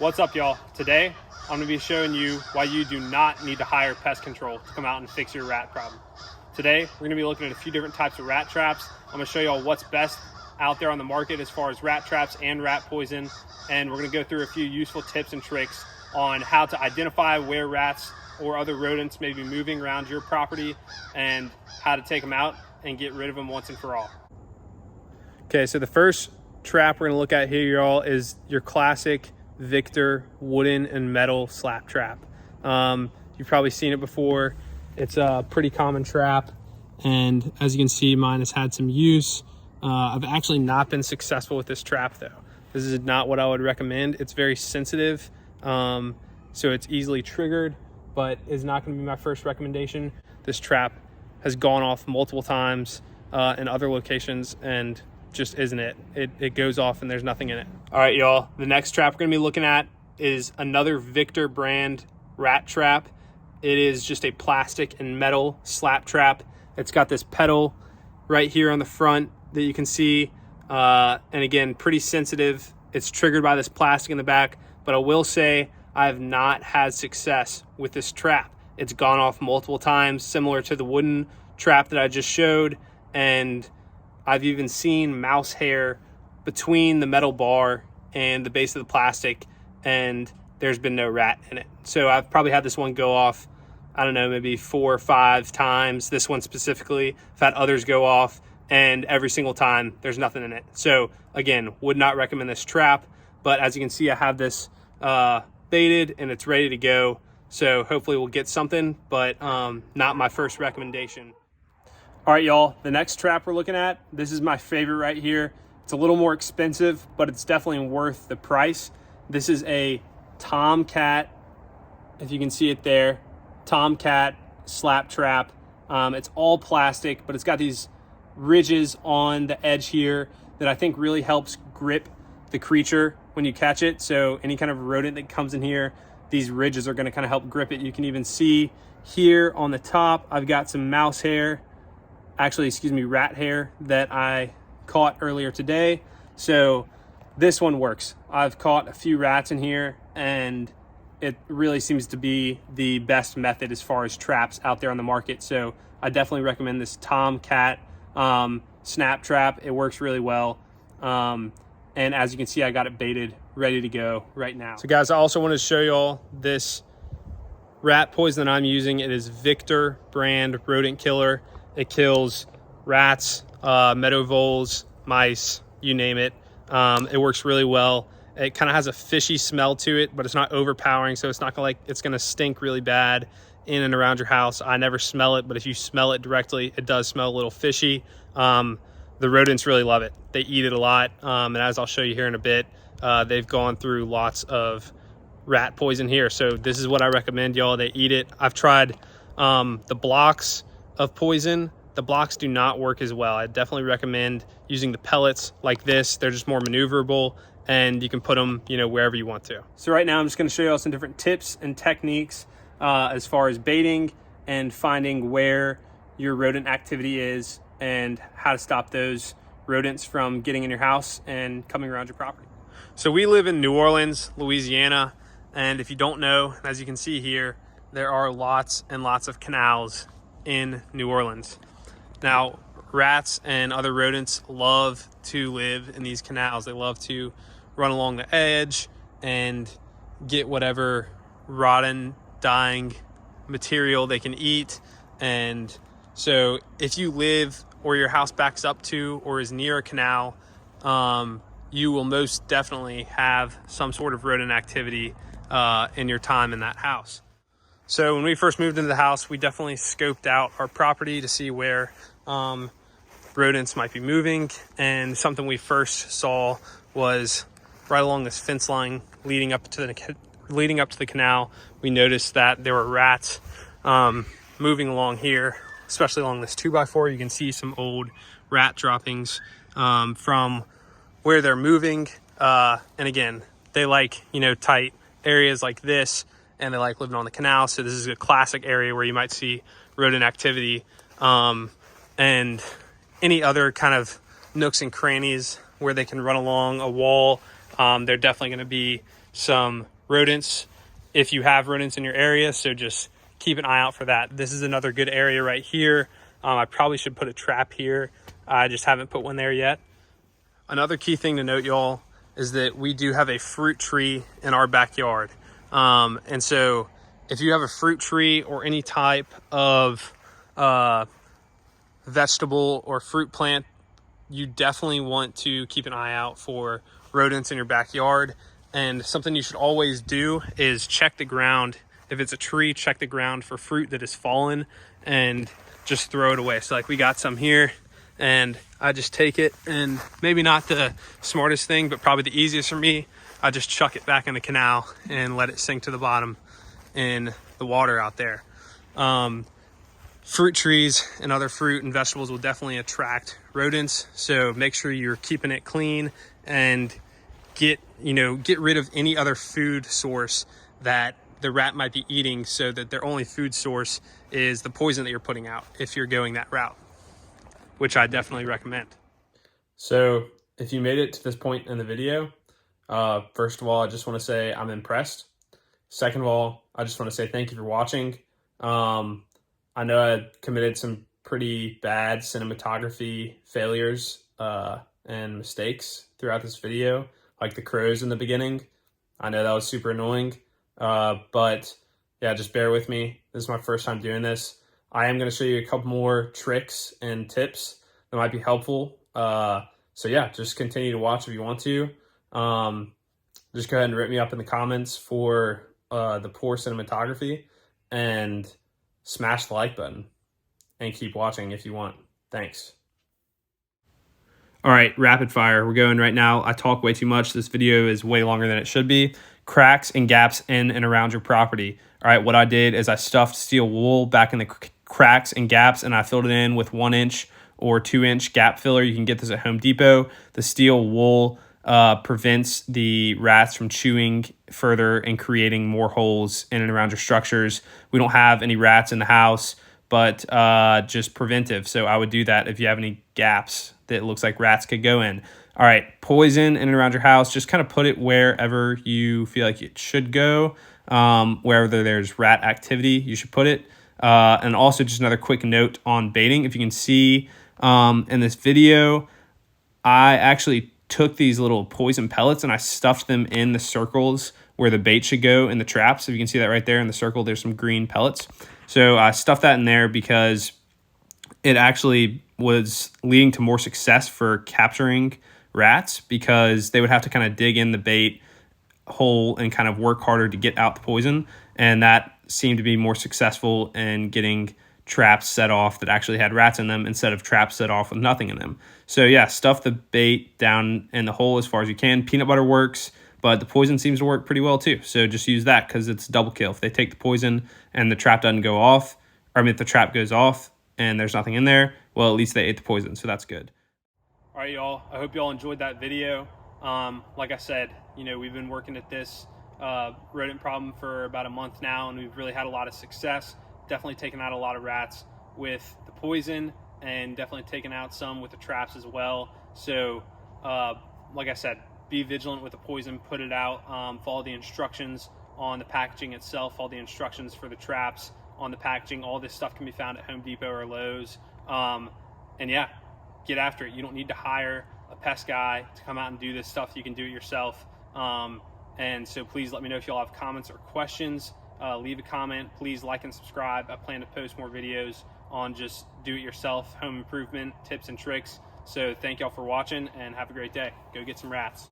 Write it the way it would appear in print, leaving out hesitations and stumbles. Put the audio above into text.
What's up, y'all? Today I'm going to be showing you why you do not need to hire pest control to come out and fix your rat problem. Today we're going to be looking at a few different types of rat traps. I'm going to show y'all what's best out there on the market as far as rat traps and rat poison, and we're going to go through a few useful tips and tricks on how to identify where rats or other rodents may be moving around your property and how to take them out and get rid of them once and for all. Okay, so the first trap we're going to look at here, y'all, is your classic Victor wooden and metal slap trap. You've probably seen it before. It's a pretty common trap, and as you can see, mine has had some use. I've actually not been successful with this trap though. This is not what I would recommend. It's very sensitive, so it's easily triggered, but is not going to be my first recommendation. This trap has gone off multiple times in other locations and just isn't it. It goes off and there's nothing in it. All right, y'all, the next trap we're gonna be looking at is another Victor brand rat trap. It is just a plastic and metal slap trap. It's got this pedal right here on the front that you can see, and again, pretty sensitive. It's triggered by this plastic in the back, but I will say I have not had success with this trap. It's gone off multiple times, similar to the wooden trap that I just showed, and I've even seen mouse hair between the metal bar and the base of the plastic, and there's been no rat in it. So I've probably had this one go off, I don't know, maybe 4 or 5 times. This one specifically. I've had others go off, and every single time there's nothing in it. So again, would not recommend this trap, but as you can see, I have this baited and it's ready to go. So hopefully we'll get something, but not my first recommendation. All right, y'all, the next trap we're looking at, this is my favorite right here. It's a little more expensive, but it's definitely worth the price. This is a Tomcat, if you can see it there, Tomcat slap trap. It's all plastic, but it's got these ridges on the edge here that I think really helps grip the creature when you catch it. So any kind of rodent that comes in here, these ridges are gonna kind of help grip it. You can even see here on the top, I've got some mouse hair, rat hair that I caught earlier today. So this one works. I've caught a few rats in here, and it really seems to be the best method as far as traps out there on the market. So I definitely recommend this Tomcat snap trap. It works really well. And as you can see, I got it baited, ready to go right now. So guys, I also want to show y'all this rat poison that I'm using. It is Victor brand rodent killer. It kills rats, meadow voles, mice, you name it. It works really well. It kind of has a fishy smell to it, but it's not overpowering, so it's not it's gonna stink really bad in and around your house. I never smell it, but if you smell it directly, it does smell a little fishy. The rodents really love it. They eat it a lot, and as I'll show you here in a bit, they've gone through lots of rat poison here. So this is what I recommend, y'all. They eat it. I've tried the blocks of poison. The blocks do not work as well. I definitely recommend using the pellets like this. They're just more maneuverable, and you can put them, wherever you want to. So right now I'm just going to show you all some different tips and techniques as far as baiting and finding where your rodent activity is and how to stop those rodents from getting in your house and coming around your property. So we live in New Orleans, Louisiana, and if you don't know, as you can see here, there are lots and lots of canals in New Orleans. Now, rats and other rodents love to live in these canals. They love to run along the edge and get whatever rotten, dying material they can eat. And so if you live or your house backs up to or is near a canal, you will most definitely have some sort of rodent activity in your time in that house. So when we first moved into the house, we definitely scoped out our property to see where rodents might be moving. And something we first saw was right along this fence line leading up to the canal. We noticed that there were rats moving along here, especially along this 2x4. You can see some old rat droppings from where they're moving. And again, they like, tight areas like this, and they like living on the canal. So this is a classic area where you might see rodent activity, and any other kind of nooks and crannies where they can run along a wall. They're definitely going to be some rodents if you have rodents in your area. So just keep an eye out for that. This is another good area right here. I probably should put a trap here. I just haven't put one there yet. Another key thing to note, y'all, is that we do have a fruit tree in our backyard. And so if you have a fruit tree or any type of vegetable or fruit plant, you definitely want to keep an eye out for rodents in your backyard. And something you should always do is check the ground. If it's a tree, check the ground for fruit that has fallen and just throw it away. So like we got some here, and I just take it, and maybe not the smartest thing, but probably the easiest for me, I just chuck it back in the canal and let it sink to the bottom in the water out there. Fruit trees and other fruit and vegetables will definitely attract rodents. So make sure you're keeping it clean and get rid of any other food source that the rat might be eating, so that their only food source is the poison that you're putting out if you're going that route, which I definitely recommend. So if you made it to this point in the video, first of all, I just want to say I'm impressed. Second of all, I just want to say thank you for watching. I know I committed some pretty bad cinematography failures and mistakes throughout this video, like the crows in the beginning. I know that was super annoying, but yeah, just bear with me. This is my first time doing this. I am going to show you a couple more tricks and tips that might be helpful. So yeah, just continue to watch if you want to. Just go ahead and rip me up in the comments for the poor cinematography, and smash the like button, and keep watching if you want. Thanks. All right, rapid fire. We're going right now. I talk way too much. This video is way longer than it should be. Cracks and gaps in and around your property. All right, what I did is I stuffed steel wool back in the cracks and gaps, and I filled it in with 1 inch or 2 inch gap filler. You can get this at Home Depot. The steel wool prevents the rats from chewing further and creating more holes in and around your structures. We don't have any rats in the house, but just preventive. So I would do that if you have any gaps that it looks like rats could go in. All right, poison in and around your house, just kind of put it wherever you feel like it should go. Wherever there's rat activity, you should put it. And also just another quick note on baiting. If you can see in this video, I actually took these little poison pellets and I stuffed them in the circles where the bait should go in the traps. If you can see that right there in the circle, there's some green pellets. So I stuffed that in there because it actually was leading to more success for capturing rats, because they would have to kind of dig in the bait hole and kind of work harder to get out the poison. And that seemed to be more successful in getting traps set off that actually had rats in them, instead of traps set off with nothing in them. So yeah, stuff the bait down in the hole as far as you can. Peanut butter works, but the poison seems to work pretty well too. So just use that, because it's double kill. If they take the poison and the trap doesn't go off, or I mean, if the trap goes off and there's nothing in there, well, at least they ate the poison. So that's good. All right, y'all. I hope y'all enjoyed that video. Like I said, we've been working at this rodent problem for about a month now, and we've really had a lot of success. Definitely taken out a lot of rats with the poison, and definitely taken out some with the traps as well. So like I said, be vigilant with the poison, put it out, follow the instructions on the packaging itself, follow the instructions for the traps on the packaging. All this stuff can be found at Home Depot or Lowe's. And yeah, get after it. You don't need to hire a pest guy to come out and do this stuff. You can do it yourself. And so please let me know if y'all have comments or questions. Leave a comment. Please like and subscribe. I plan to post more videos on just do-it-yourself home improvement tips and tricks. So thank y'all for watching, and have a great day. Go get some rats.